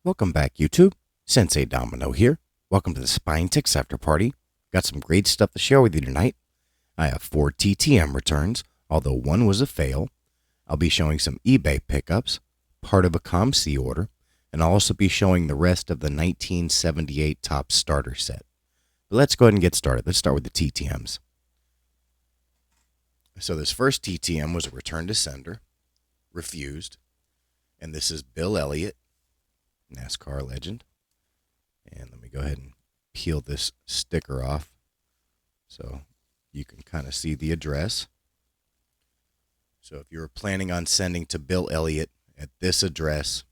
Welcome back, YouTube. Sensei Domino here. Welcome to the Spine Ticks After Party. Got some great stuff to share with you tonight. I have 4 TTM returns, although one was a fail. I'll be showing some eBay pickups, part of a COMC order, and I'll also be showing the rest of the 1978 Top Starter set. But let's go ahead and get started. Let's start with the TTMs. So this first TTM was a return to sender, refused, and this is Bill Elliott, NASCAR legend. And let me go ahead and peel this sticker off so you can kind of see the address. So if you were planning on sending to Bill Elliott at this address,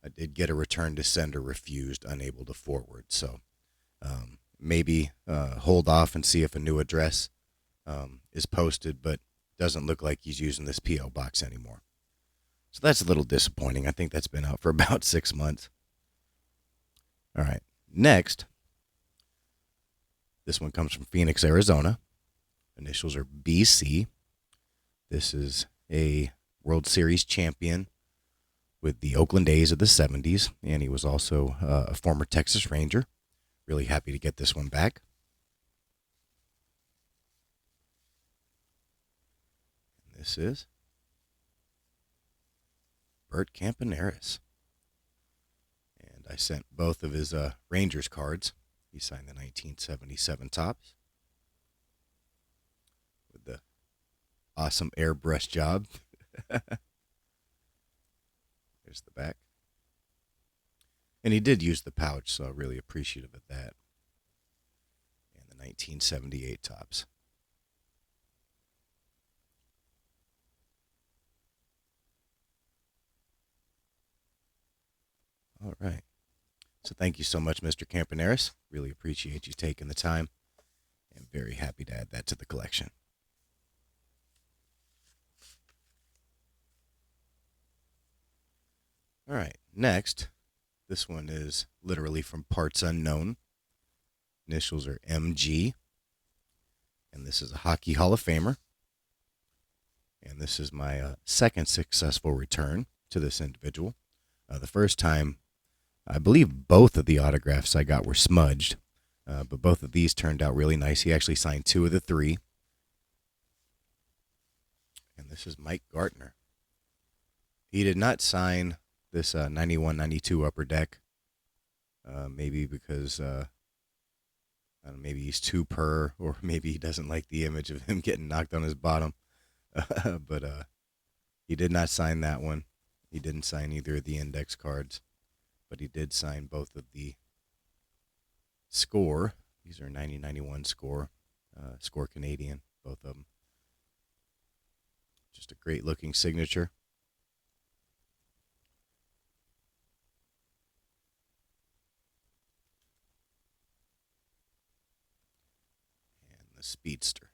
I did get a return to sender refused, unable to forward. So maybe hold off and see if a new address is posted, but doesn't look like he's using this P.O. box anymore. So that's a little disappointing. I think that's been out for about 6 months. All right. Next, this one comes from Phoenix, Arizona. Initials are BC. This is a World Series champion with the Oakland A's of the 70s, and he was also a former Texas Ranger. Really happy to get this one back. And this is Bert Campaneris. And I sent both of his Rangers cards. He signed the 1977 Tops with the awesome airbrush job. There's the back. And he did use the pouch, so really appreciative of that. And the 1978 Tops. All right. So thank you so much, Mr. Campaneris. Really appreciate you taking the time. I'm very happy to add that to the collection. All right. Next, this one is literally from Parts Unknown. Initials are MG. And this is a Hockey Hall of Famer. And this is my second successful return to this individual. The first time, I believe both of the autographs I got were smudged, but both of these turned out really nice. He actually signed 2 of the 3. And this is Mike Gartner. He did not sign this 91-92 Upper Deck, maybe because maybe he's too per, or maybe he doesn't like the image of him getting knocked on his bottom. But he did not sign that one. He didn't sign either of the index cards, but he did sign both of the score. These are 90-91 score, score Canadian, both of them. Just a great looking signature. And the Speedster.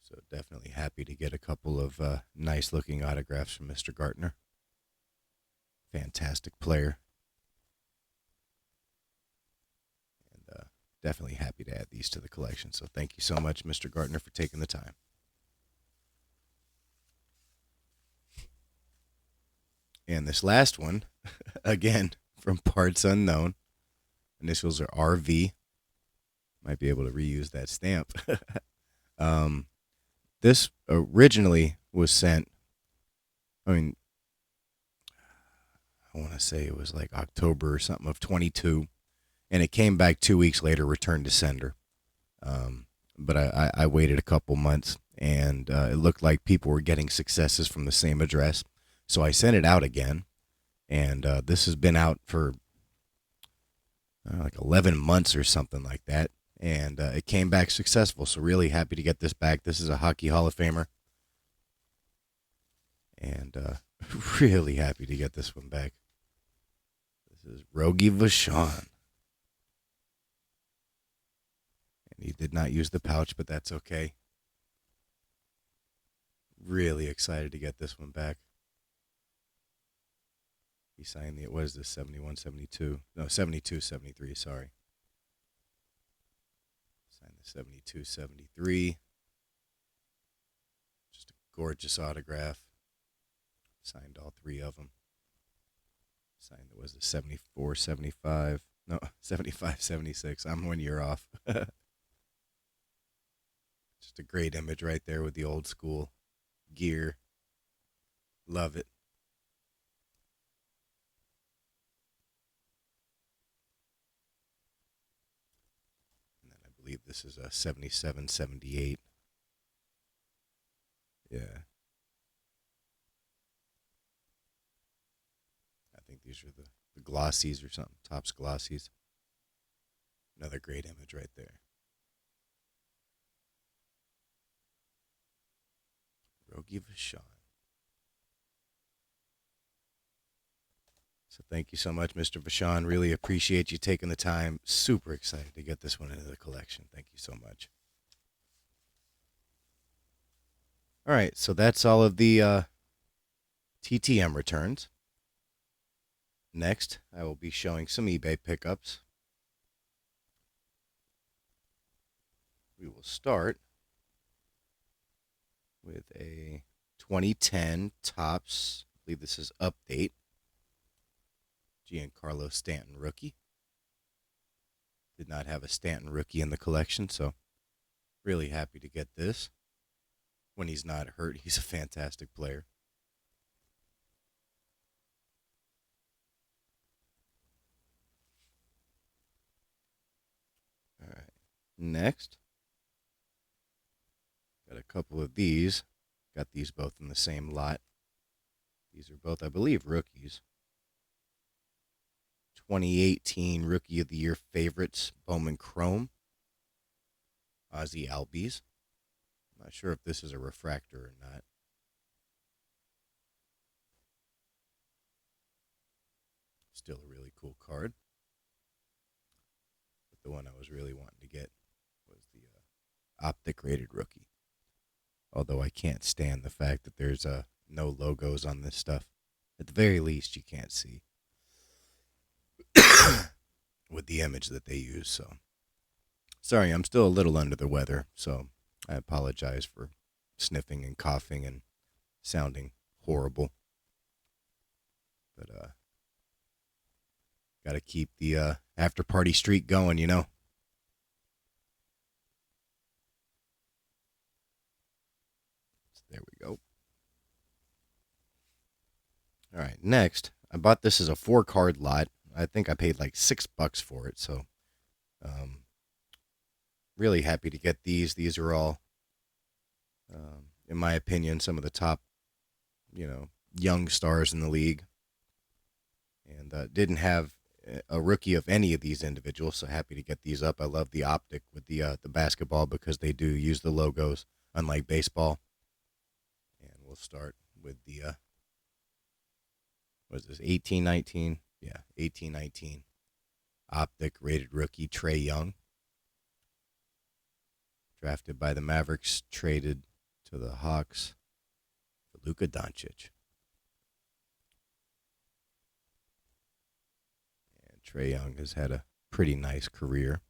So definitely happy to get a couple of nice looking autographs from Mr. Gartner. Fantastic player. And definitely happy to add these to the collection. So thank you so much, Mr. Gartner, for taking the time. And this last one, again, from Parts Unknown. Initials are RV. Might be able to reuse that stamp. This originally was sent, I want to say it was like October or something of 22, and it came back 2 weeks later, returned to sender. But I waited a couple months, and it looked like people were getting successes from the same address. So I sent it out again, and this has been out for like 11 months or something like that. And it came back successful, so really happy to get this back. This is a Hockey Hall of Famer. And really happy to get this one back. This is Rogie Vachon. And he did not use the pouch, but that's okay. Really excited to get this one back. He signed the, what is this, 71, 72? No, 72, 73, sorry. 72, 73. gorgeous autograph. Signed all three of them. Signed, was it 74, 75? No, 75, 76. I'm 1 year off. Just a great image right there with the old school gear. Love it. And then I believe this is a 77, 78. Yeah. I think these are the glossies or something. Topps glossies. Another great image right there. Rogie Vachon. So thank you so much, Mr. Vachon. Really appreciate you taking the time. Super excited to get this one into the collection. Thank you so much. All right, so that's all of the TTM returns. Next, I will be showing some eBay pickups. We will start with a 2010 Topps, I believe this is Update, Giancarlo Stanton rookie. Did not have a Stanton rookie in the collection, so really happy to get this. When he's not hurt, he's a fantastic player. All right, next, got a couple of these. Got these both in the same lot. These are both, I believe, rookies. 2018 Rookie of the Year favorites, Bowman Chrome, Ozzie Albies. I'm not sure if this is a refractor or not. Still a really cool card. But the one I was really wanting to get was the Optic rated rookie. Although I can't stand the fact that there's no logos on this stuff. At the very least, you can't see with the image that they use. So, sorry, I'm still a little under the weather. So, I apologize for sniffing and coughing and sounding horrible. But, got to keep the after party streak going, you know. So there we go. All right, next, I bought this as a 4-card lot. I think I paid like $6 for it, so really happy to get these. These are all, in my opinion, some of the top, young stars in the league. And didn't have a rookie of any of these individuals, so happy to get these up. I love the optic with the basketball because they do use the logos, unlike baseball. And we'll start with the, what is this, 18-19? Yeah, 18-19. Optic rated rookie Trae Young. Drafted by the Mavericks, traded to the Hawks for Luka Doncic. And Trae Young has had a pretty nice career.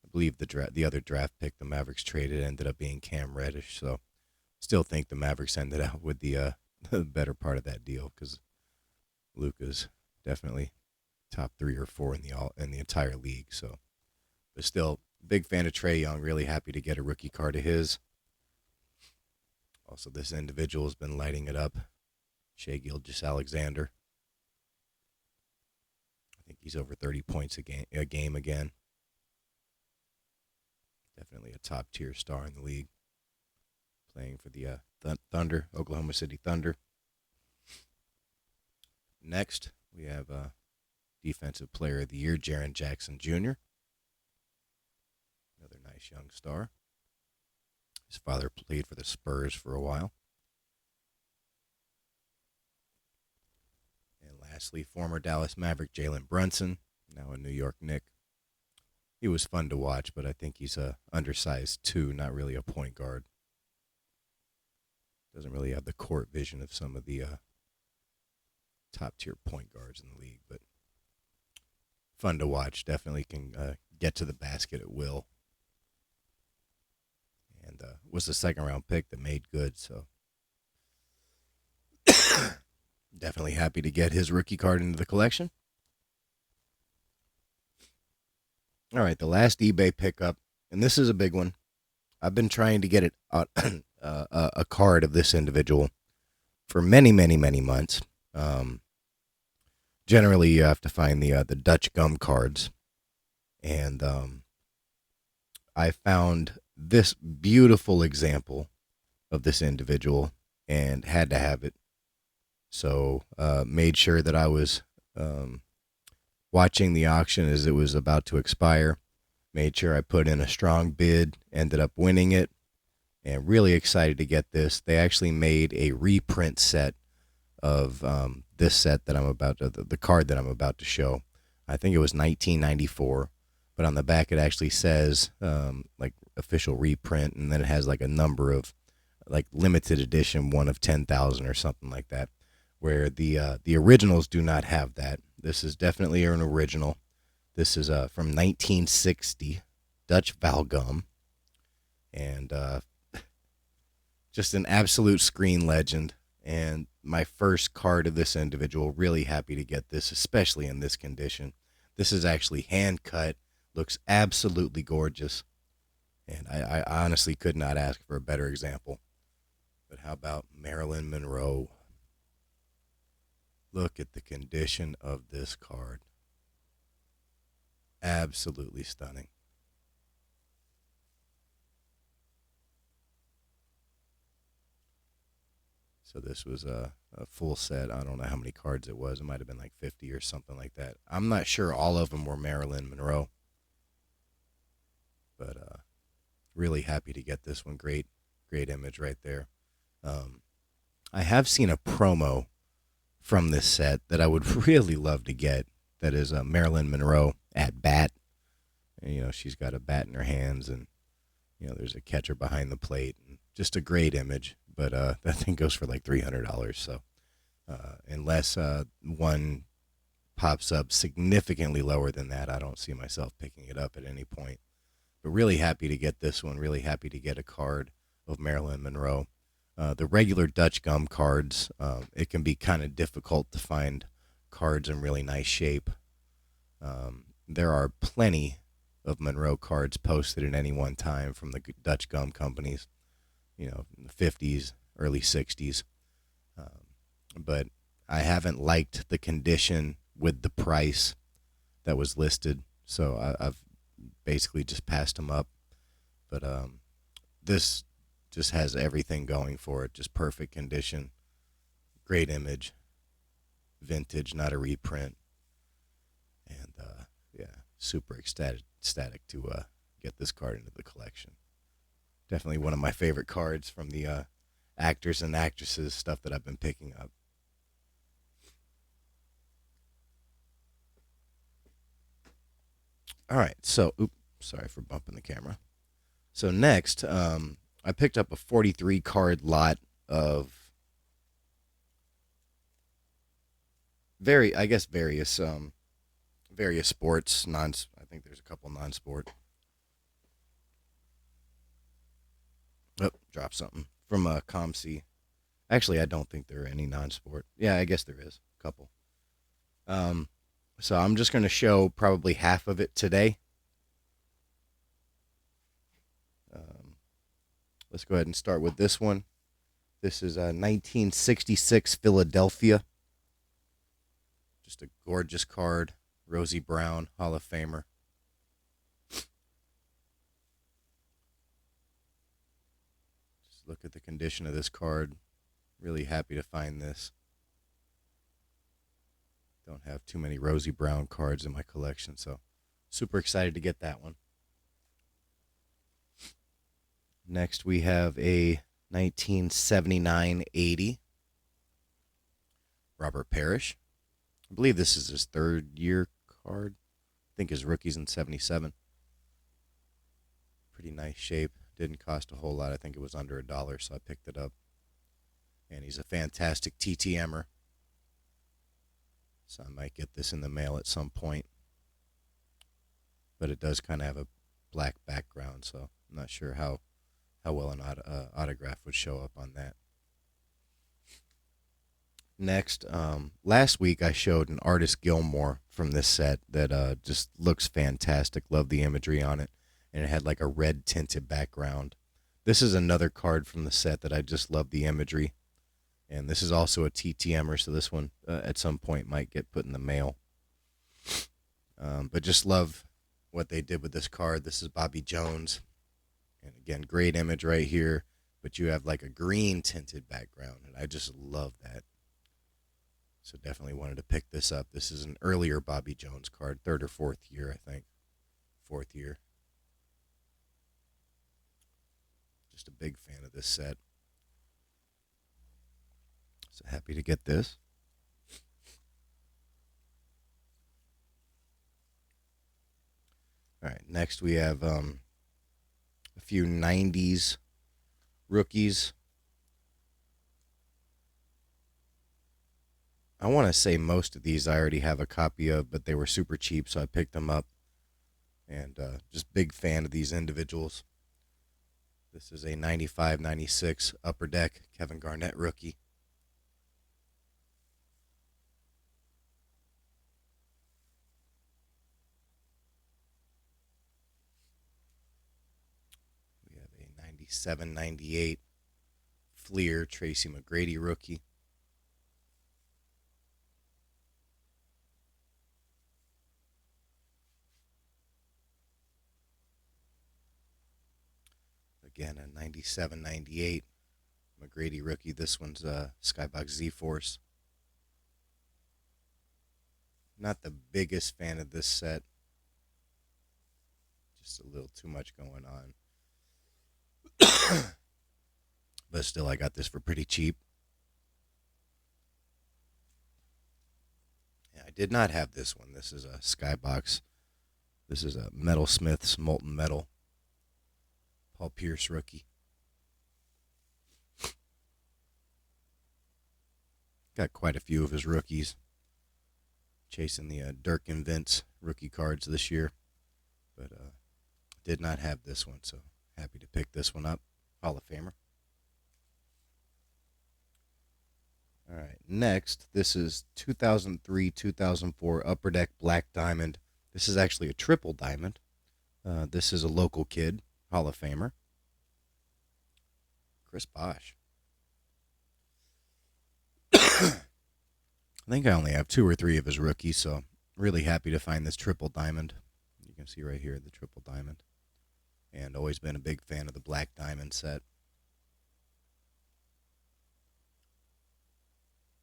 I believe the other draft pick the Mavericks traded ended up being Cam Reddish, so still think the Mavericks ended up with the better part of that deal because Luka's definitely top 3 or 4 in the entire league. So, but still, big fan of Trae Young. Really happy to get a rookie card of his. Also, this individual has been lighting it up. Shai Gilgeous-Alexander. I think he's over 30 points a game again. Definitely a top tier star in the league. Playing for the Thunder, Oklahoma City Thunder. Next, we have Defensive Player of the Year, Jaren Jackson Jr. Another nice young star. His father played for the Spurs for a while. And lastly, former Dallas Maverick Jalen Brunson, now a New York Knick. He was fun to watch, but I think he's a undersized 2, not really a point guard. Doesn't really have the court vision of some of the top-tier point guards in the league, but fun to watch. Definitely can get to the basket at will. And was the second-round pick that made good, so Definitely happy to get his rookie card into the collection. All right, the last eBay pickup, and this is a big one. I've been trying to get it a card of this individual for many, many, many months. Um, Generally, you have to find the Dutch gum cards, and I found this beautiful example of this individual and had to have it. So made sure that I was watching the auction as it was about to expire. Made sure I put in a strong bid, ended up winning it, and really excited to get this. They actually made a reprint set of this set that I'm about to, the card that I'm about to show. I think it was 1994, but on the back it actually says like official reprint, and then it has like a number of like limited edition, one of 10,000 or something like that, where the originals do not have that. This is definitely an original. This is from 1960, Dutch Valgum, and just an absolute screen legend. And my first card of this individual. Really happy to get this, especially in this condition. This is actually hand cut, looks absolutely gorgeous, and I honestly could not ask for a better example. But how about Marilyn Monroe? Look at the condition of this card. Absolutely stunning. So this was a full set. I don't know how many cards it was. It might have been like 50 or something like that. I'm not sure all of them were Marilyn Monroe. But really happy to get this one. Great image right there. I have seen a promo from this set that I would really love to get. That is Marilyn Monroe at bat. And, you know, she's got a bat in her hands, and you know, there's a catcher behind the plate. And just a great image. But that thing goes for like $300. So unless one pops up significantly lower than that, I don't see myself picking it up at any point. But really happy to get this one. Really happy to get a card of Marilyn Monroe. The regular Dutch gum cards, it can be kind of difficult to find cards in really nice shape. There are plenty of Monroe cards posted at any one time from the Dutch gum companies, you know, in the 50s, early 60s. But I haven't liked the condition with the price that was listed, so I've basically just passed them up. But this just has everything going for it. Just perfect condition, great image, vintage, not a reprint, and yeah, super ecstatic to get this card into the collection. Definitely one of my favorite cards from the actors and actresses stuff that I've been picking up. All right, so sorry for bumping the camera. So next, I picked up a 43 card lot of various sports. I think there's a couple non-sport. Oh, drop something from COMC. Actually, I don't think there are any non-sport. Yeah, I guess there is a couple. Um, so I'm just going to show probably half of it today. Let's go ahead and start with this one. This is a 1966 Philadelphia. Just a gorgeous card. Rosie Brown, Hall of Famer. Just look at the condition of this card. Really happy to find this. Don't have too many Rosie Brown cards in my collection, so super excited to get that one. Next, we have a 1979-80 Robert Parrish. I believe this is his third year card. I think his rookie's in 77. Pretty nice shape. Didn't cost a whole lot. I think it was under $1, so I picked it up. And he's a fantastic TTMer. So I might get this in the mail at some point. But it does kind of have a black background, so I'm not sure how well an autograph would show up on that. Next, last week I showed an Artist Gilmore from this set that just looks fantastic. Love the imagery on it. And it had like a red tinted background. This is another card from the set that I just love the imagery. And this is also a TTMer, so this one at some point might get put in the mail. But just love what they did with this card. This is Bobby Jones. And again, great image right here. But you have like a green tinted background. And I just love that. So definitely wanted to pick this up. This is an earlier Bobby Jones card. 3rd or 4th year, I think. 4th year. Just a big fan of this set. So happy to get this. All right, next we have a few 90s rookies. I want to say most of these I already have a copy of, but they were super cheap, so I picked them up. And just big fan of these individuals. This is a 95-96 Upper Deck Kevin Garnett rookie. We have a 97-98 Fleer Tracy McGrady rookie. Again, a 97-98 McGrady rookie. This one's Skybox Z-Force. Not the biggest fan of this set. Just a little too much going on. But still, I got this for pretty cheap. Yeah, I did not have this one. This is a Skybox. This is a Metalsmith's Molten Metal. Paul Pierce rookie. Got quite a few of his rookies. Chasing the Dirk and Vince rookie cards this year. But did not have this one, so happy to pick this one up. Hall of Famer. All right, next, this is 2003-2004 Upper Deck Black Diamond. This is actually a triple diamond. This is a local kid, Hall of Famer. Chris Bosh. I think I only have 2 or 3 of his rookies, so really happy to find this triple diamond. You can see right here the triple diamond. And always been a big fan of the Black Diamond set.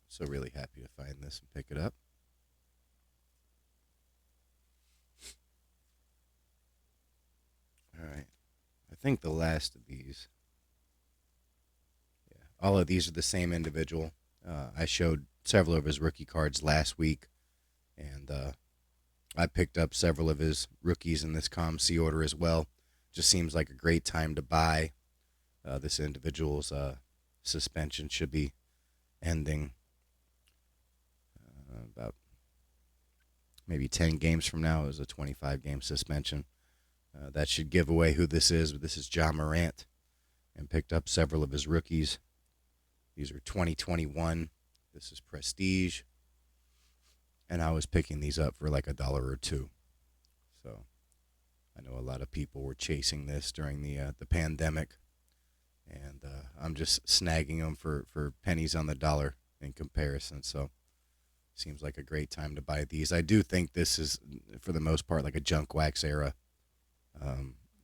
So really happy to find this and pick it up. All right. I think the last of these. Yeah, all of these are the same individual. I showed several of his rookie cards last week, and I picked up several of his rookies in this COMC order as well. Just seems like a great time to buy. This individual's suspension should be ending about maybe 10 games from now. It was a 25-game suspension. That should give away who this is. But this is John Morant, and picked up several of his rookies. These are 2021. This is Prestige. And I was picking these up for like $1 or $2. So I know a lot of people were chasing this during the pandemic. And I'm just snagging them for pennies on the dollar in comparison. So seems like a great time to buy these. I do think this is, for the most part, like a junk wax era.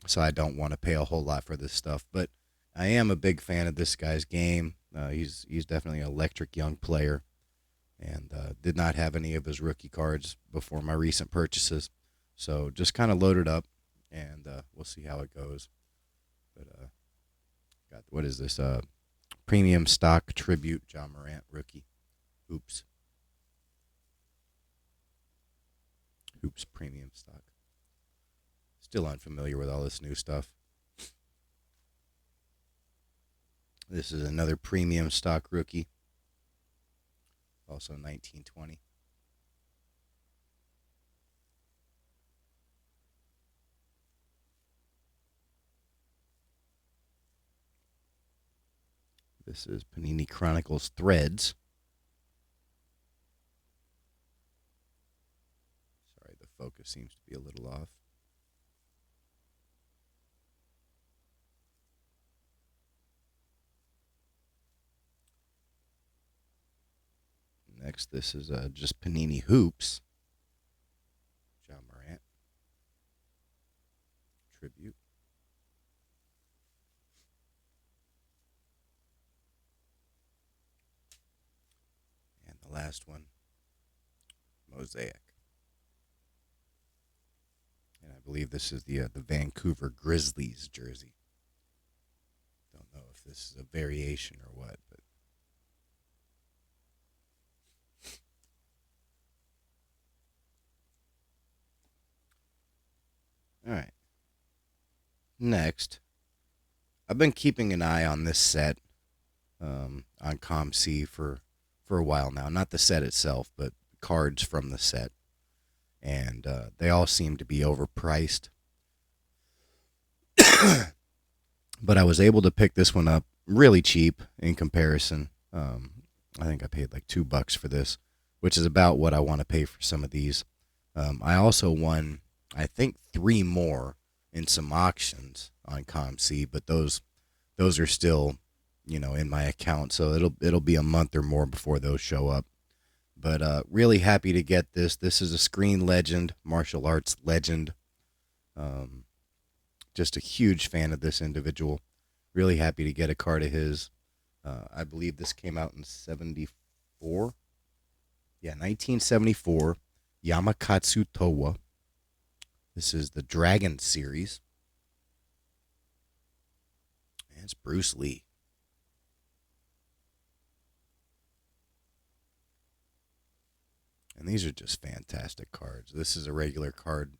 So I don't want to pay a whole lot for this stuff. But I am a big fan of this guy's game. He's definitely an electric young player. And did not have any of his rookie cards before my recent purchases. So just kind of loaded up, and we'll see how it goes. But got, what is this? Premium stock tribute John Morant rookie. Oops. Hoops premium stock. Still unfamiliar with all this new stuff. This is another premium stock rookie. Also 1920. This is Panini Chronicles Threads. focus seems to be a little off. Next, this is just Panini Hoops. John Morant. Tribute. And the last one, Mosaic. And I believe this is the Vancouver Grizzlies jersey. Don't know if this is a variation or what, but all right. Next, I've been keeping an eye on this set on COMC for a while now. Not the set itself, but cards from the set. And they all seem to be overpriced. But I was able to pick this one up really cheap in comparison. I think I paid like $2 for this, which is about what I want to pay for some of these. I also won, I think, 3 more in some auctions on COMC, but those are still, in my account, so it'll be a month or more before those show up. But really happy to get this. This is a screen legend, martial arts legend. Just a huge fan of this individual. Really happy to get a card of his. I believe this came out in 74. Yeah, 1974. Yamakatsu Towa. This is the Dragon series. And it's Bruce Lee. And these are just fantastic cards. This is a regular card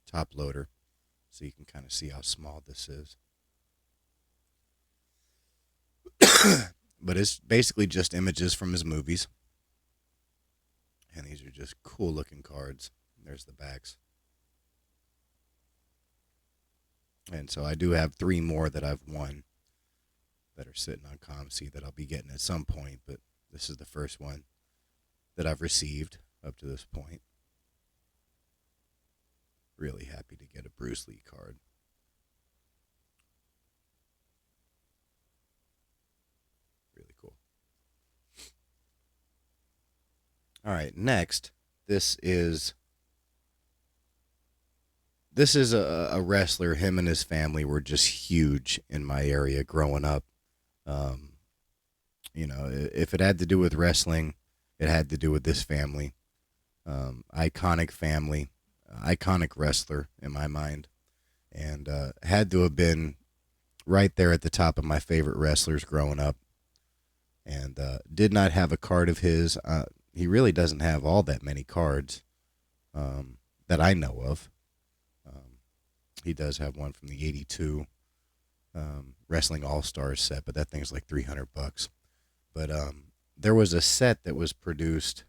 top loader, so you can kind of see how small this is. But it's basically just images from his movies. And these are just cool looking cards. There's the backs. And so I do have 3 more that I've won that are sitting on COMC that I'll be getting at some point, but this is the first one that I've received up to this point. Really happy to get a Bruce Lee card. Really cool. All right, next, this is a wrestler. Him and his family were just huge in my area growing up. If it had to do with wrestling, it had to do with this family. Iconic family, iconic wrestler in my mind, and had to have been right there at the top of my favorite wrestlers growing up. And did not have a card of his. He really doesn't have all that many cards that I know of. He does have one from the 82 Wrestling All-Stars set, but that thing's like $300. But there was a set that was produced.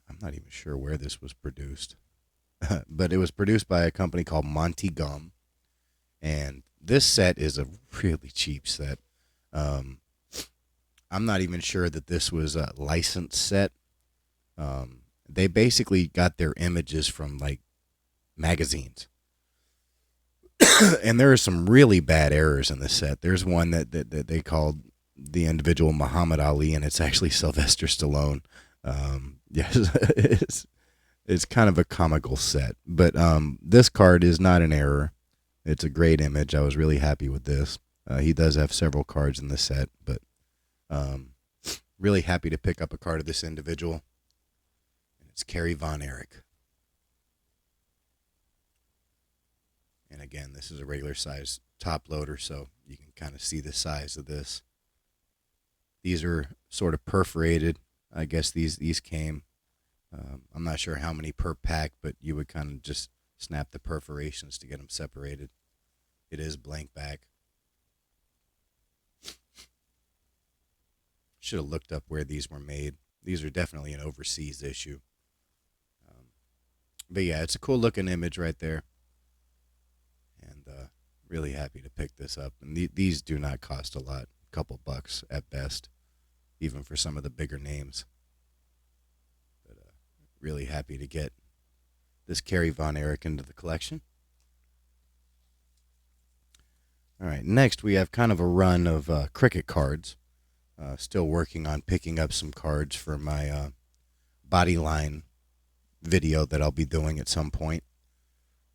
I'm not even sure where this was produced, but it was produced by a company called Monty Gum. And this set is a really cheap set. I'm not even sure that this was a licensed set. They basically got their images from like magazines. And there are some really bad errors in the set. There's one that they called the individual Muhammad Ali, and it's actually Sylvester Stallone. Yes, it's kind of a comical set. But this card is not an error. It's a great image. I was really happy with this. He does have several cards in the set, but really happy to pick up a card of this individual. And it's Kerry Von Erich. And again, this is a regular size top loader, so you can kind of see the size of this. These are sort of perforated. I guess these came. I'm not sure how many per pack, but you would kind of just snap the perforations to get them separated. It is blank back. Should have looked up where these were made. These are definitely an overseas issue. But yeah, it's a cool looking image right there. And really happy to pick this up. And these do not cost a lot. A couple bucks at best, even for some of the bigger names. But really happy to get this Kerry Von Erich into the collection. All right, next we have kind of a run of cricket cards. Still working on picking up some cards for my Bodyline video that I'll be doing at some point.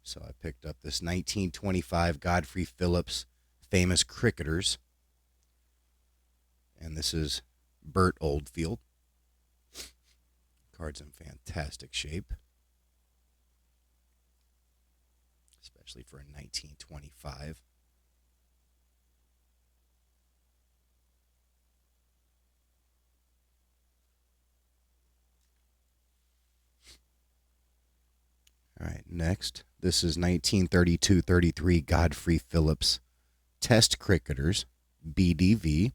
So I picked up this 1925 Godfrey Phillips Famous Cricketers. And this is Bert Oldfield. Card's in fantastic shape, especially for a 1925. All right, next, this is 1932-33 Godfrey Phillips Test Cricketers, BDV.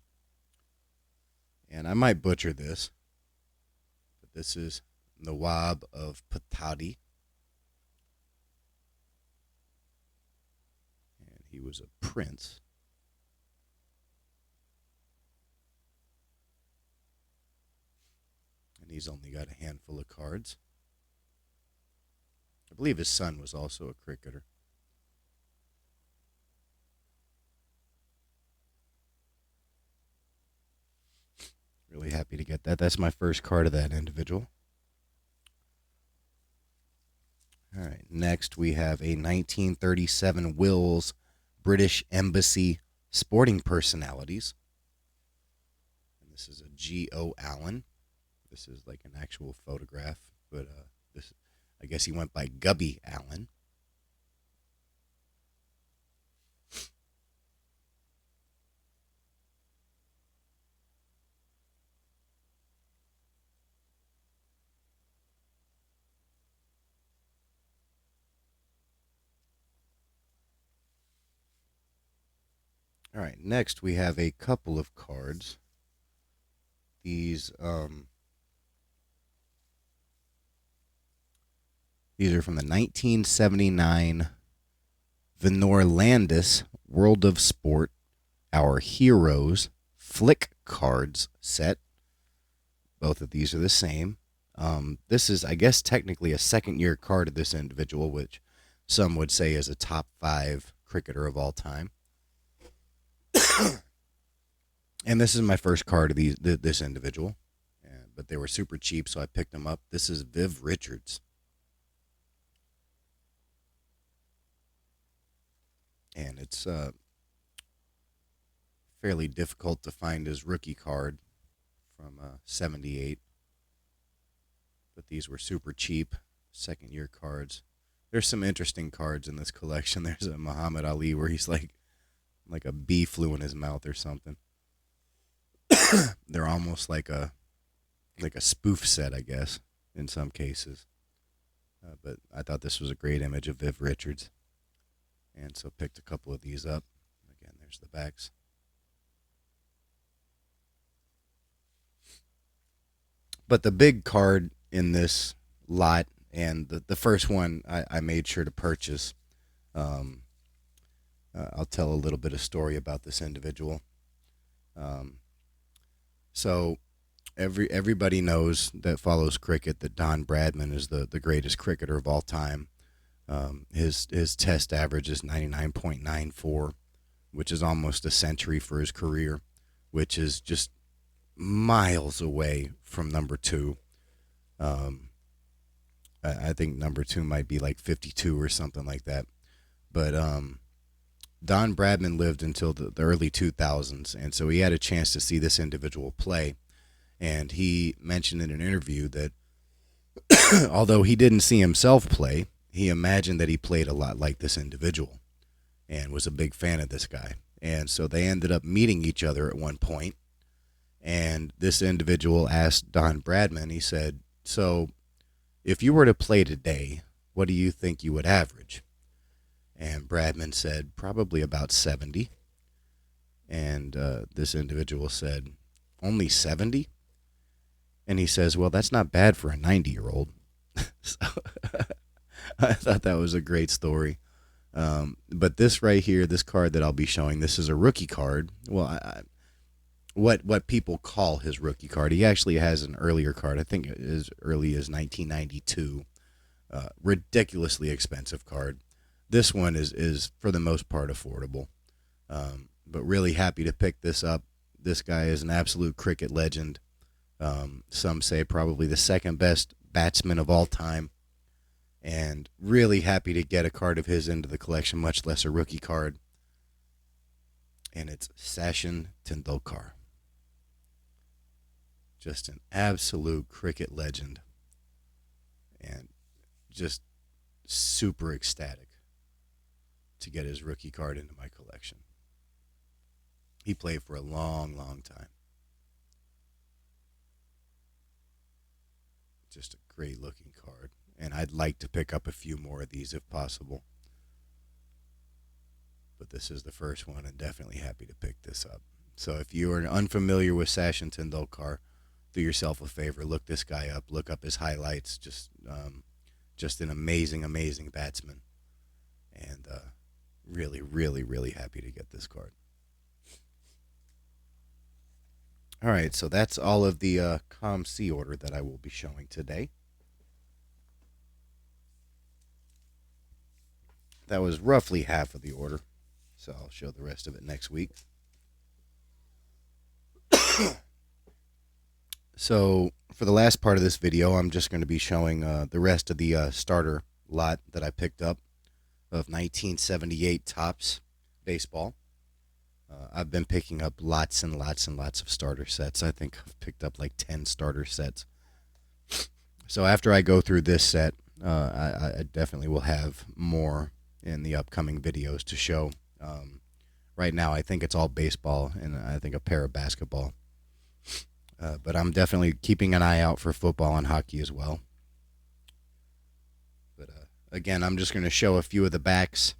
And I might butcher this, but this is Nawab of Patadi. And he was a prince. And he's only got a handful of cards. I believe his son was also a cricketer. Really happy to get that. That's my first card of that individual. All right, next we have a 1937 Wills British Embassy Sporting Personalities. And this is a G.O. Allen. This is like an actual photograph, but this, I guess he went by Gubby Allen. All right, next we have a couple of cards. These are from the 1979 Venor Landis World of Sport Our Heroes Flick Cards set. Both of these are the same. This is, I guess, technically a second-year card of this individual, which some would say is a top 5 cricketer of all time. And this is my first card of this individual. But they were super cheap, so I picked them up. This is Viv Richards. And it's fairly difficult to find his rookie card from 78. But these were super cheap, second-year cards. There's some interesting cards in this collection. There's a Muhammad Ali where he's like a bee flew in his mouth or something. They're almost like a spoof set, I guess, in some cases. But I thought this was a great image of Viv Richards. And so picked a couple of these up. Again, there's the backs. But the big card in this lot, and the first one I made sure to purchase, I'll tell a little bit of story about this individual. So everybody knows that follows cricket that Don Bradman is the greatest cricketer of all time. His test average is 99.94, which is almost a century for his career, which is just miles away from number 2. I think number 2 might be like 52 or something like that. But Don Bradman lived until the early 2000s, and so he had a chance to see this individual play. And he mentioned in an interview that although he didn't see himself play, he imagined that he played a lot like this individual and was a big fan of this guy. And so they ended up meeting each other at one point. And this individual asked Don Bradman, he said, so if you were to play today, what do you think you would average? And Bradman said, probably about 70. And this individual said, only 70? And he says, well, that's not bad for a 90-year-old. So I thought that was a great story. But this right here, this card that I'll be showing, this is a rookie card. Well, what people call his rookie card. He actually has an earlier card. I think as early as 1992. Ridiculously expensive card. This one is for the most part affordable. But really happy to pick this up. This guy is an absolute cricket legend. Some say probably the second best batsman of all time. And really happy to get a card of his into the collection, much less a rookie card. And it's Sachin Tendulkar. Just an absolute cricket legend. And just super ecstatic to get his rookie card into my collection. He played for a long, long time. Just a great looking card. And I'd like to pick up a few more of these if possible. But this is the first one, and definitely happy to pick this up. So if you are unfamiliar with Sachin Tendulkar, do yourself a favor. Look this guy up. Look up his highlights. Just an amazing, amazing batsman. And really, really, really happy to get this card. All right, so that's all of the COMC order that I will be showing today. That was roughly half of the order, so I'll show the rest of it next week. So for the last part of this video, I'm just going to be showing the rest of the starter lot that I picked up of 1978 Topps baseball. I've been picking up lots and lots and lots of starter sets. I think I've picked up like 10 starter sets. So after I go through this set, I definitely will have more in the upcoming videos to show. Right now, I think it's all baseball and I think a pair of basketball. But I'm definitely keeping an eye out for football and hockey as well. But again, I'm just going to show a few of the backs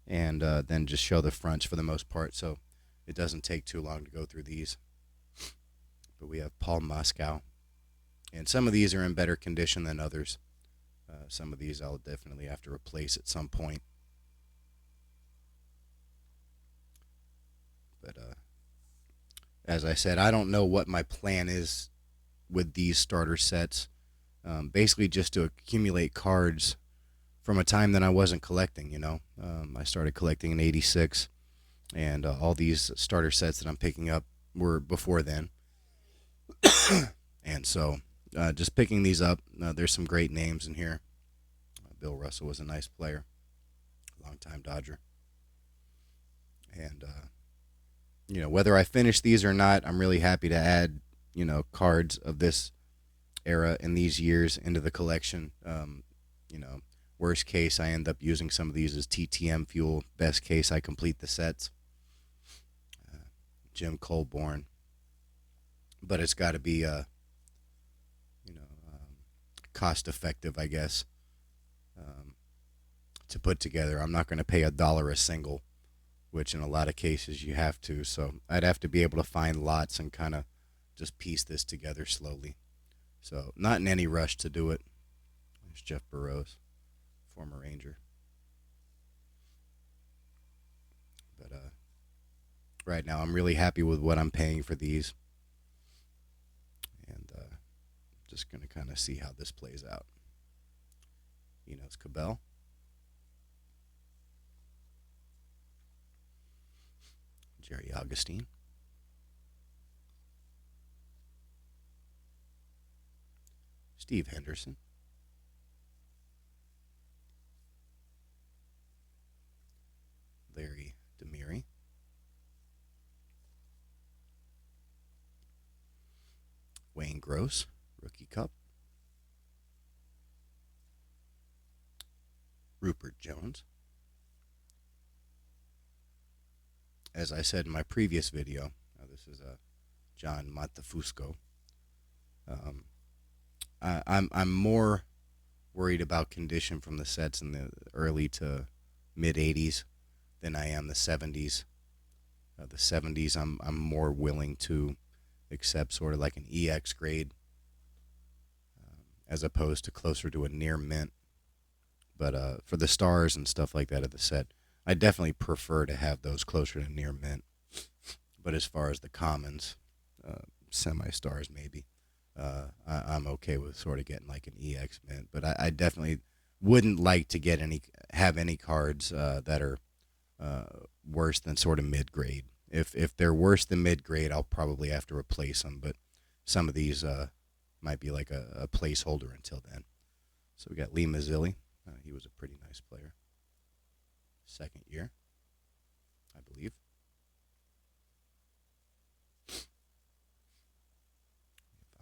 and then just show the fronts for the most part, so it doesn't take too long to go through these. But we have Paul Moscow, and some of these are in better condition than others. Some of these I'll definitely have to replace at some point. But as I said, I don't know what my plan is with these starter sets. Basically just to accumulate cards from a time that I wasn't collecting, you know. I started collecting in '86, and all these starter sets that I'm picking up were before then. And so just picking these up, there's some great names in here. Bill Russell was a nice player, longtime Dodger. And, you know, whether I finish these or not, I'm really happy to add, you know, cards of this era in these years into the collection. You know, worst case, I end up using some of these as TTM fuel. Best case, I complete the sets. Jim Colborn. But it's got to be, you know, cost effective, I guess, to put together. I'm not going to pay $1 a single, which in a lot of cases you have to. So I'd have to be able to find lots and kind of just piece this together slowly. So not in any rush to do it. There's Jeff Burroughs, former Ranger. But right now I'm really happy with what I'm paying for these. And just going to kind of see how this plays out. Enos Cabell. Jerry Augustine. Steve Henderson. Larry Demiri. Wayne Gross, Rookie Cup. Rupert Jones. As I said in my previous video, this is John Montefusco. I'm more worried about condition from the sets in the early to mid 80s than I am the 70s. The 70s, I'm more willing to accept sort of like an EX grade as opposed to closer to a near mint. But for the stars and stuff like that of the set, I definitely prefer to have those closer to near mint. but as far as the commons, semi-stars maybe, I'm okay with sort of getting like an EX mint. But I definitely wouldn't like to have any cards that are worse than sort of mid grade. If they're worse than mid grade, I'll probably have to replace them. But some of these might be like a placeholder until then. So we got Lee Mazzilli. He was a pretty nice player. Second year, I believe.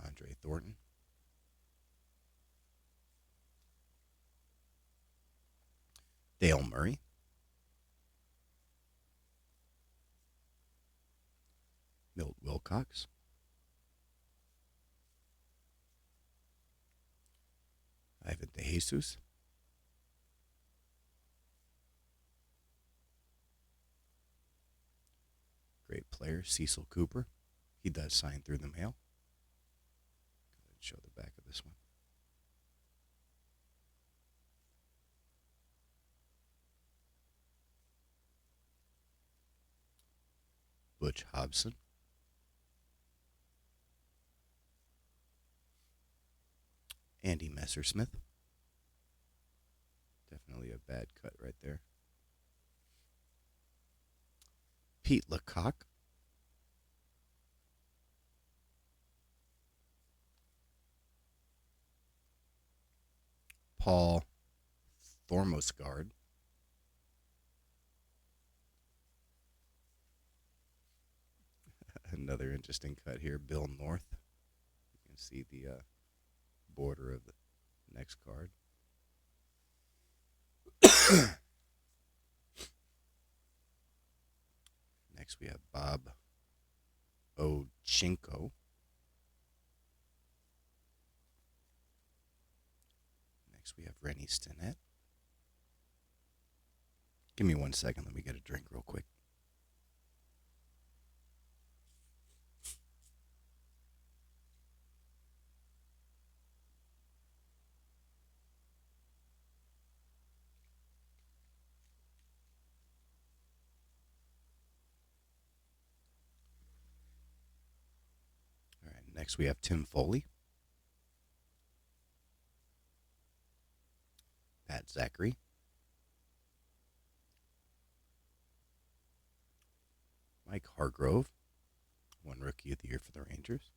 Andre Thornton. Dale Murray. Milt Wilcox. Ivan DeJesus. Great player, Cecil Cooper. He does sign through the mail. Go ahead and show the back of this one. Butch Hobson. Andy Messersmith. Definitely a bad cut right there. Pete Lecoq. Paul Thormosgard. Another interesting cut here. Bill North. You can see the border of the next card. Next we have Bob Ochinko. Next we have Rennie Stinnett. Give me 1 second. Let me get a drink real quick. All right, next we have Tim Foley. Pat Zachary. Mike Hargrove. Won Rookie of the Year for the Rangers.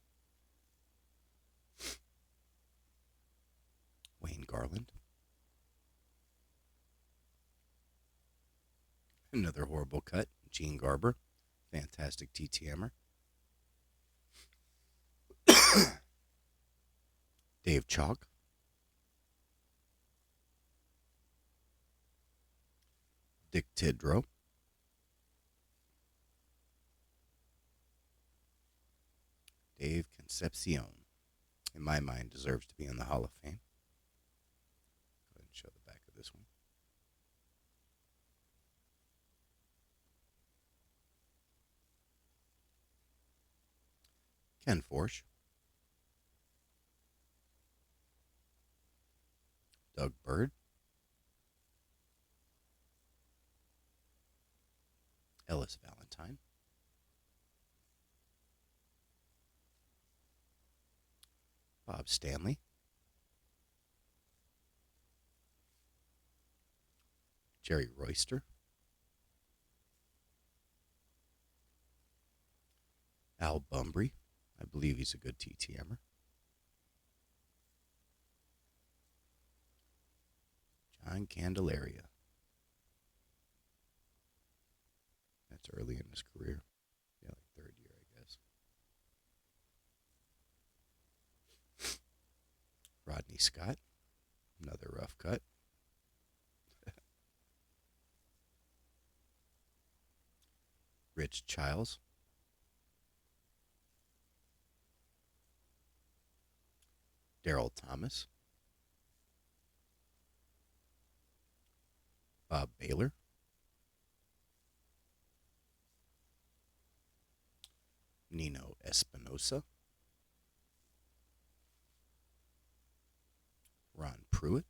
Wayne Garland. Another horrible cut. Gene Garber. Fantastic TTMer. Dave Chalk. Dick Tidrow. Dave Concepcion. In my mind, deserves to be in the Hall of Fame. Go ahead and show the back of this one. Ken Forsch. Doug Bird. Ellis Valentine. Bob Stanley. Jerry Royster. Al Bumbry. I believe he's a good TTMer. John Candelaria. That's early in his career. Yeah, like third year, I guess. Rodney Scott. Another rough cut. Rich Childs. Daryl Thomas. Bob Baylor. Nino Espinosa. Ron Pruitt.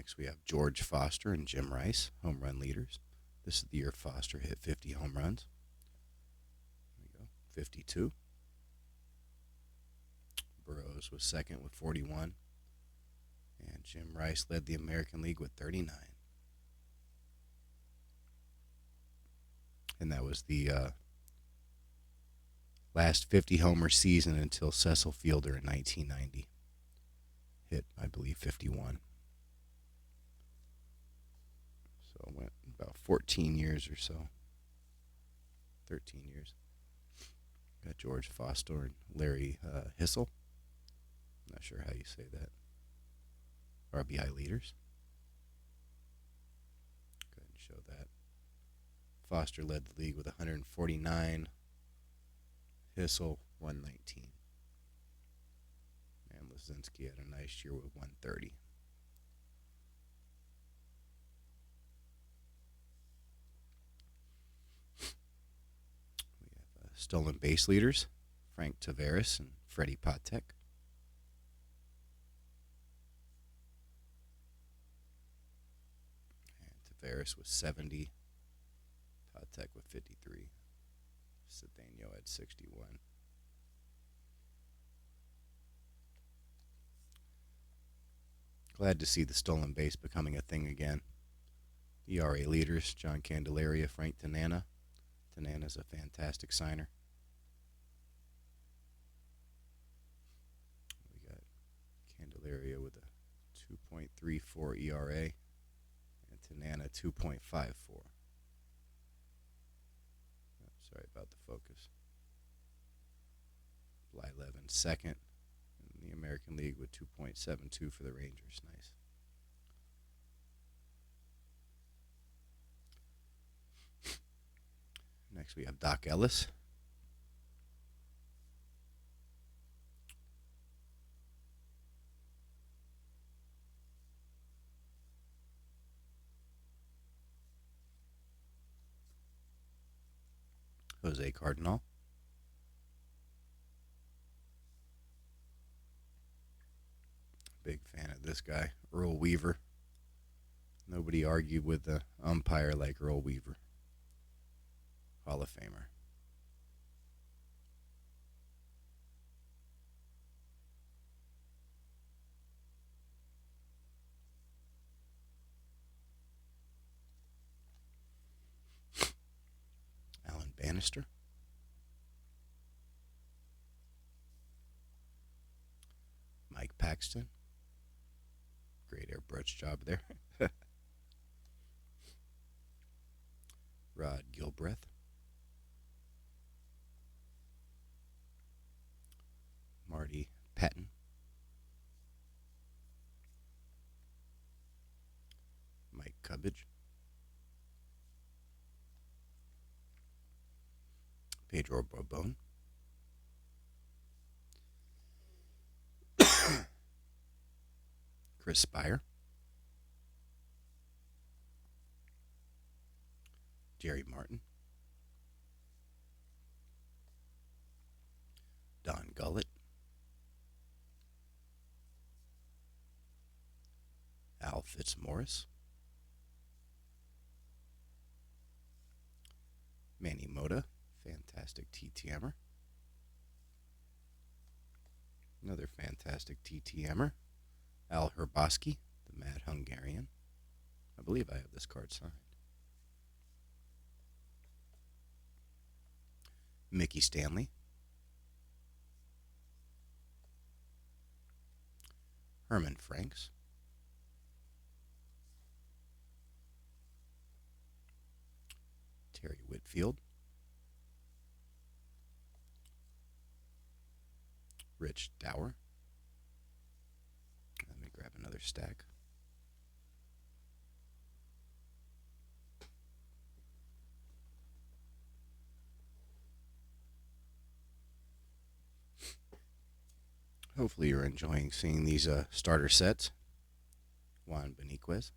Next, we have George Foster and Jim Rice, home run leaders. This is the year Foster hit 50 home runs. There we go, 52. Burroughs was second with 41. And Jim Rice led the American League with 39. And that was the last 50-homer season until Cecil Fielder in 1990 hit, I believe, 51. So it went about 14 years or so. 13 years. Got George Foster and Larry Hissel. Not sure how you say that. RBI leaders. Go ahead and show that. Foster led the league with 149. Hissel 119. And Lazinski had a nice year with 130. We have stolen base leaders, Frank Taveras and Freddie Patek. Taveras with 70. Patek with 53. Cedeno had 61. Glad to see the stolen base becoming a thing again. ERA leaders, John Candelaria, Frank Tanana. Tanana's a fantastic signer. We got Candelaria with a 2.34 ERA and Tanana 2.54. Sorry about the focus. Blyleven second in the American League with 2.72 for the Rangers. Nice. Next we have Doc Ellis. Jose Cardinal. Big fan of this guy, Earl Weaver. Nobody argued with the umpire like Earl Weaver. Hall of Famer. Alan Bannister. Mike Paxton. Great airbrush job there. Rod Gilbreth. Marty Patton. Mike Cubbage. Pedro Bourbon. Chris Spire. Jerry Martin. Don Gullett. Al Fitzmaurice. Manny Mota, fantastic TTMer. Another fantastic TTMer. Al Herboski, the Mad Hungarian. I believe I have this card signed. Mickey Stanley. Herman Franks. Terry Whitfield. Rich Dower. Let me grab another stack. Hopefully you're enjoying seeing these starter sets. Juan Beniquez.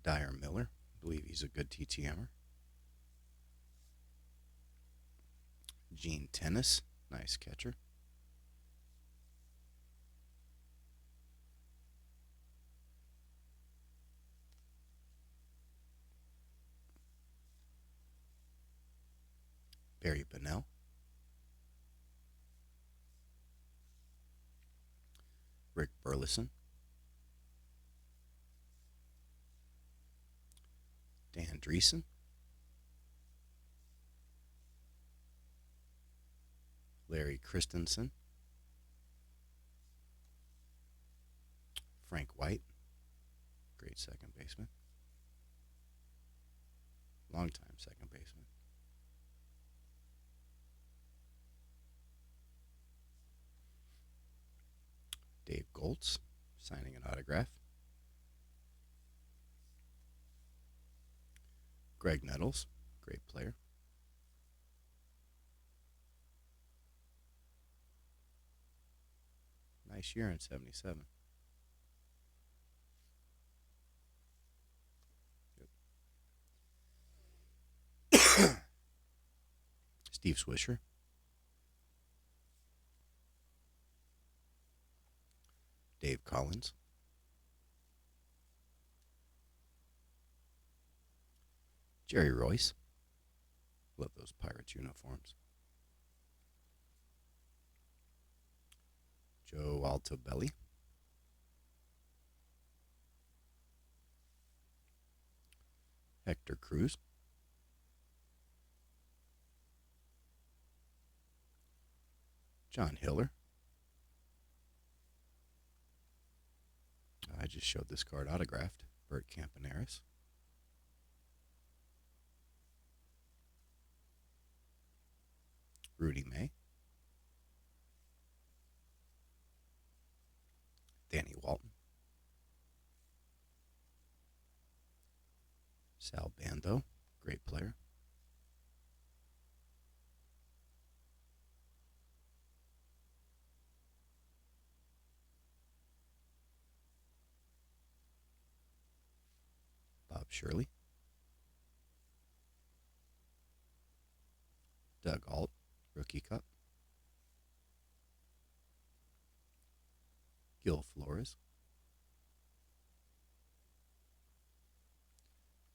Dyer Miller, believe he's a good TTMer. Gene Tennis, nice catcher. Barry Bonnell. Rick Burleson. Dan Dreesen. Larry Christensen. Frank White, great second baseman. Longtime second baseman. Dave Goltz, signing an autograph. Greg Nettles, great player. Nice year in 77. Yep. Steve Swisher. Dave Collins. Jerry Royce. Love those Pirates uniforms. Joe Altobelli. Hector Cruz. John Hiller. I just showed this card autographed. Bert Campaneris. Rudy May. Danny Walton. Sal Bando, great player. Bob Shirley. Doug Alt, Rookie Cup. Gil Flores.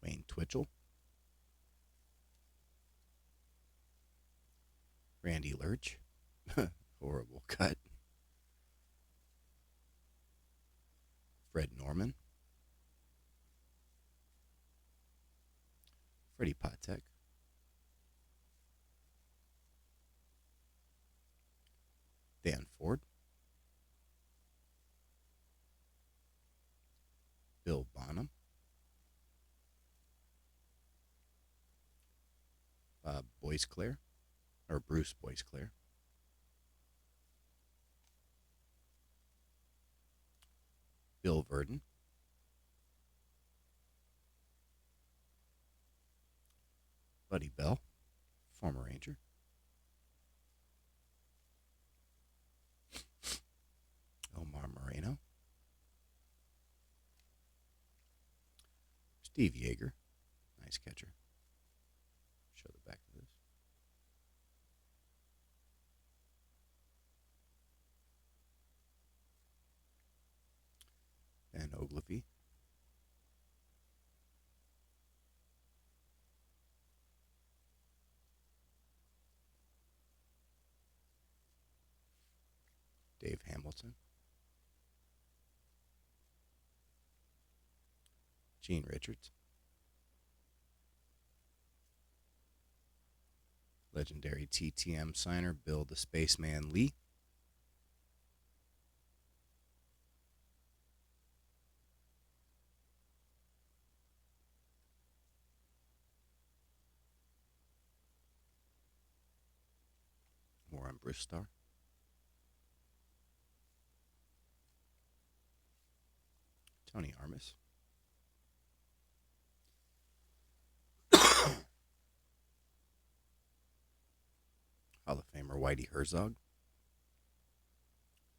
Wayne Twitchell. Randy Lurch. Horrible cut. Fred Norman. Freddie Patek. Dan Ford. Bill Bonham. Bob Boisclair, or Bruce Boisclair. Bill Verdon. Buddy Bell, former Ranger. Omar Moreno. Steve Yeager, nice catcher. Show the back of this. Ben Oglivie. Dave Hamilton. Gene Richards. Legendary TTM signer Bill the Spaceman Lee. Warren Brewstar. Tony Armas. Hall of Famer Whitey Herzog.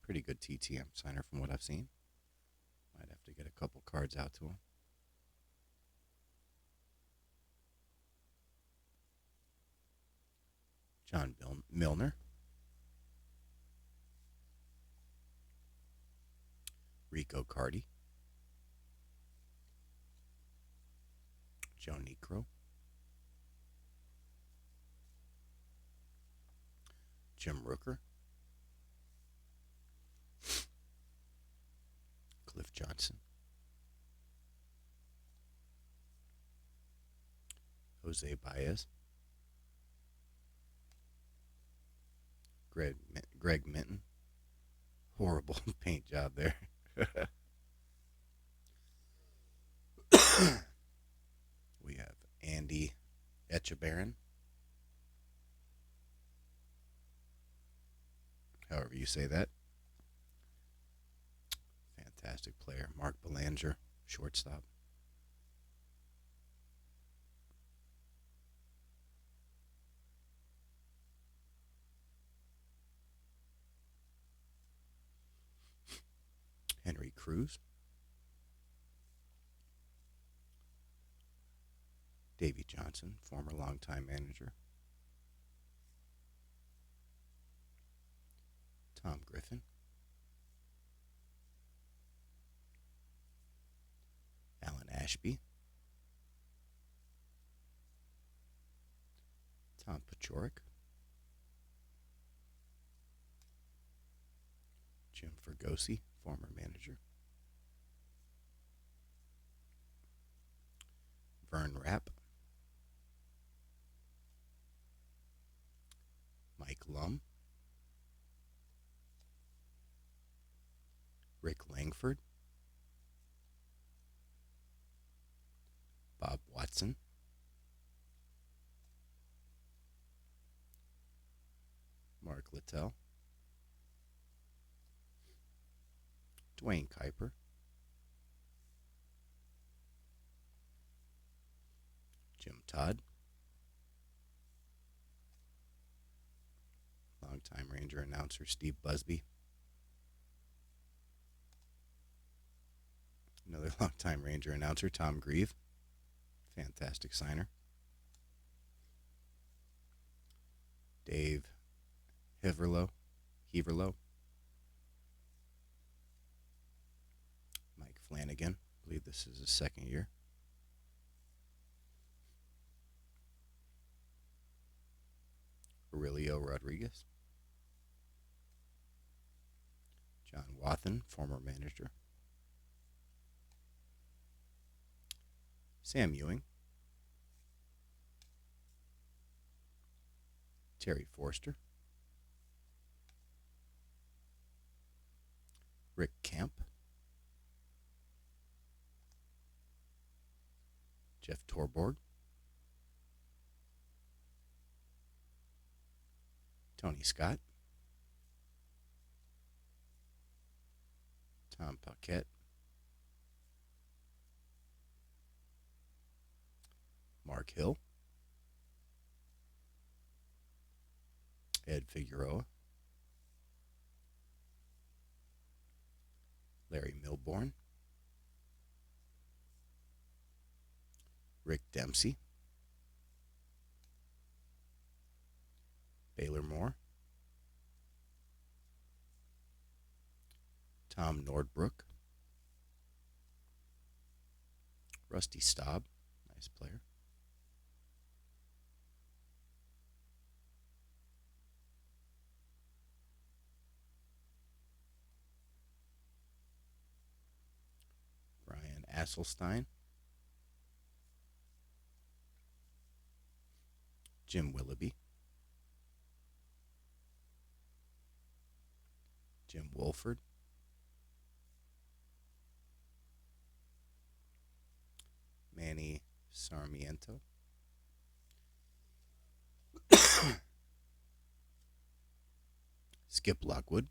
Pretty good TTM signer from what I've seen. Might have to get a couple cards out to him. John Milner, Rico Cardi, Joe Necro, Jim Rooker, Cliff Johnson, Jose Baez, Greg Minton. Horrible paint job there. We have Andy Etchebarren, however you say that. Fantastic player. Mark Belanger, shortstop. Henry Cruz, Davey Johnson, former longtime manager. Tom Griffin, Alan Ashby, Tom Paciorek, Jim Fergosi, former manager. Vern Rapp, Mike Lum, Rick Langford, Bob Watson, Mark Littell, Dwayne Kuiper, Jim Todd, longtime Ranger announcer Steve Busby, another longtime Ranger announcer Tom Grieve, fantastic signer, Dave Heverlo, Mike Flanagan, I believe this is his second year. Aurelio Rodriguez, John Wathen, former manager, Sam Ewing, Terry Forster, Rick Camp, Jeff Torborg, Tony Scott, Tom Paquette, Mark Hill, Ed Figueroa, Larry Milbourne, Rick Dempsey, Baylor Moore, Tom Nordbrook, Rusty Staub, nice player, Brian Asselstein, Jim Willoughby, Jim Wolford, Manny Sarmiento, Skip Lockwood.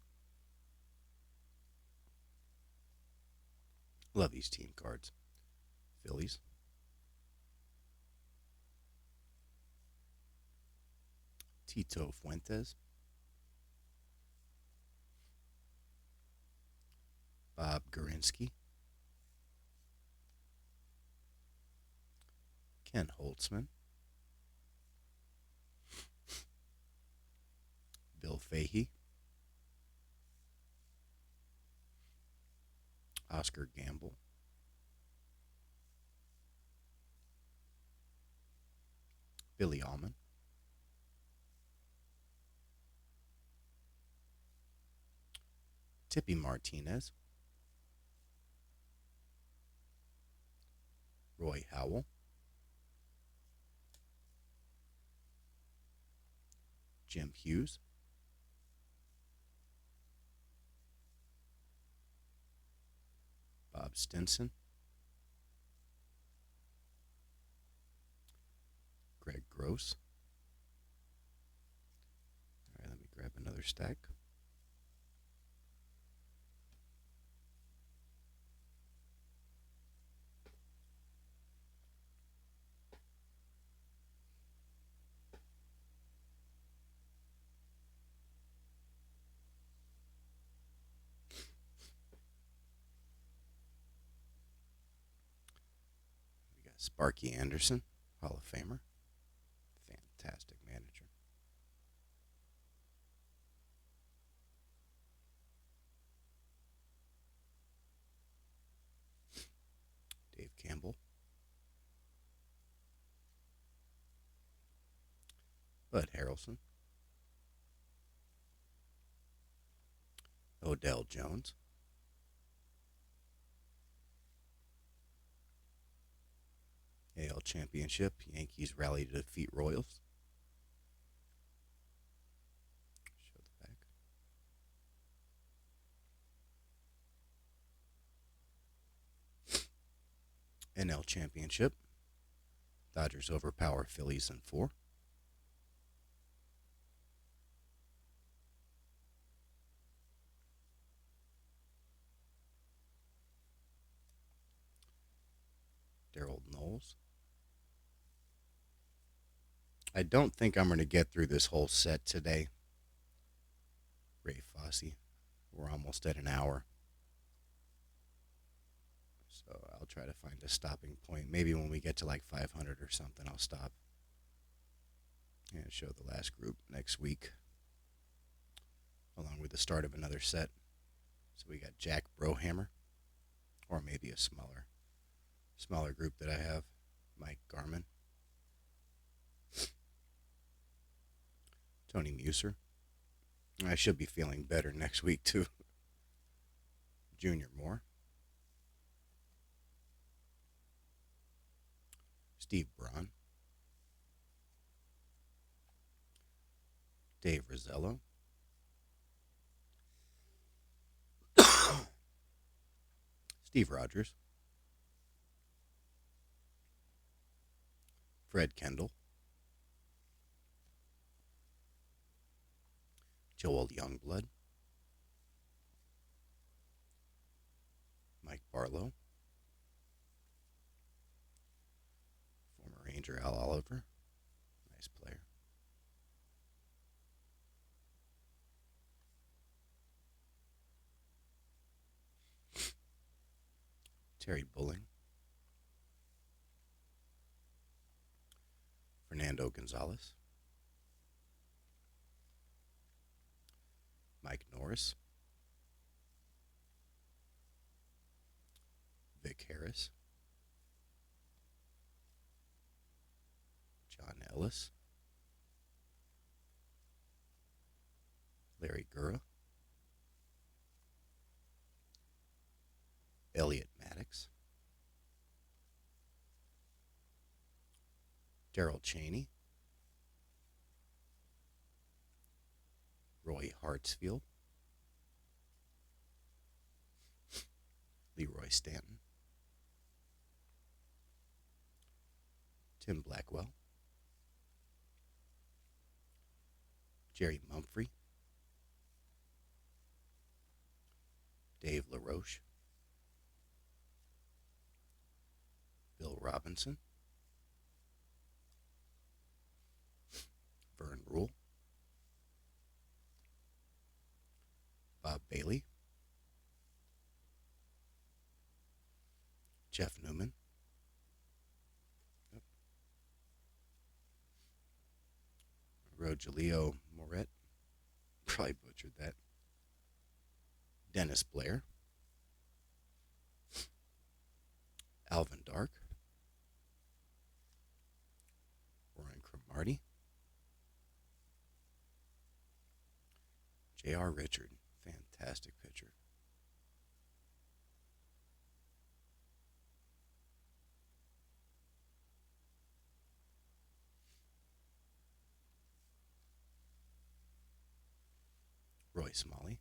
Love these team cards. Phillies. Tito Fuentes, Bob Gorinsky, Ken Holtzman, Fahey, Oscar Gamble, Billy Allman, Tippy Martinez, Roy Howell, Jim Hughes, Bob Stinson, Greg Gross. All right, let me grab another stack. We got Sparky Anderson, Hall of Famer, fantastic manager. Dave Campbell, Bud Harrelson, Odell Jones, AL Championship, Yankees rally to defeat Royals. Show the back. NL Championship, Dodgers overpower Phillies in 4. Darryl Knowles. I don't think I'm going to get through this whole set today. Ray Fosse. We're almost at an hour. So I'll try to find a stopping point. Maybe when we get to like 500 or something, I'll stop. And show the last group next week, along with the start of another set. So we got Jack Brohammer, or maybe a smaller group that I have. Mike Garman, Tony Muser. I should be feeling better next week too. Junior Moore, Steve Braun, Dave Rosello, Steve Rogers, Fred Kendall, Joel Youngblood, Mike Barlow, former Ranger Al Oliver, nice player, Terry Bulling, Fernando Gonzalez, Mike Norris, Vic Harris, John Ellis, Larry Gura, Elliot Maddox, Darrell Chaney, Roy Hartsfield, Leroy Stanton, Tim Blackwell, Jerry Mumphrey, Dave LaRoche, Bill Robinson, Vern Rule, Bob Bailey, Jeff Newman, Rogelio Moret, probably butchered that. Dennis Blair. Alvin Dark. Ryan Cromartie. J.R. Richard. Fantastic pitcher. Roy Smalley.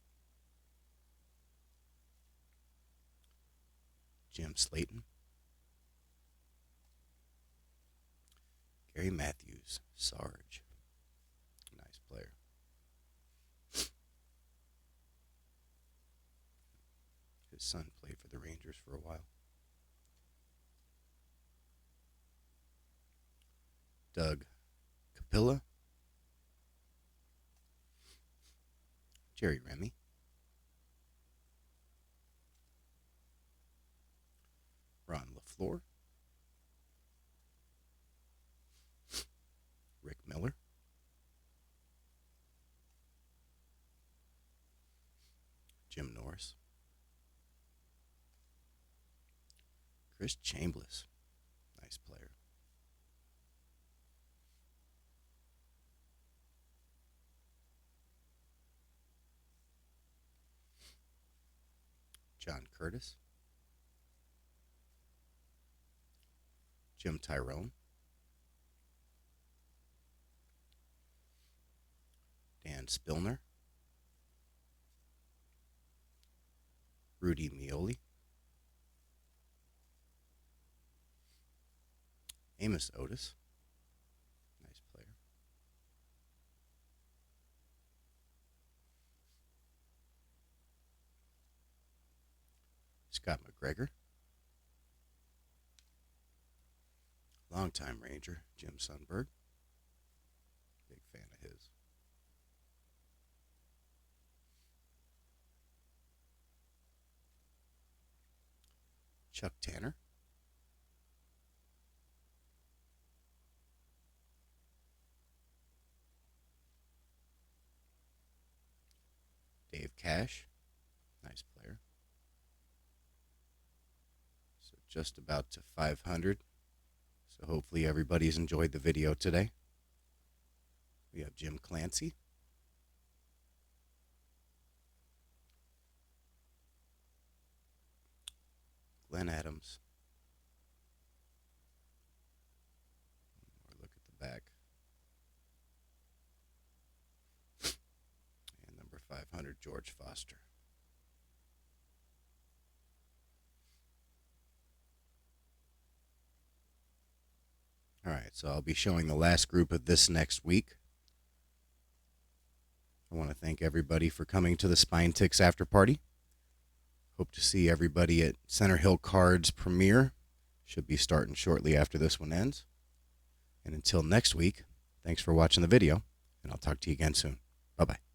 Jim Slayton. Gary Matthews. Sarge. Nice player. His son played for the Rangers for a while. Doug Capilla. Jerry Remy. Ron LaFleur. Rick Miller. Jim Norris. Chris Chambliss. Nice player. John Curtis. Jim Tyrone. Dan Spillner. Rudy Mioli. Amos Otis. Nice player. Scott McGregor. Longtime Ranger, Jim Sundberg. Big fan of his. Chuck Tanner. Dave Cash. Nice player. So just about to 500. So hopefully everybody's enjoyed the video today. We have Jim Clancy. Glenn Adams. One more look at the back. And number 500, George Foster. All right, so I'll be showing the last group of this next week. I want to thank everybody for coming to the Spine Ticks after party. Hope to see everybody at Center Hill Cards premiere. Should be starting shortly after this one ends. And until next week, thanks for watching the video, and I'll talk to you again soon. Bye-bye.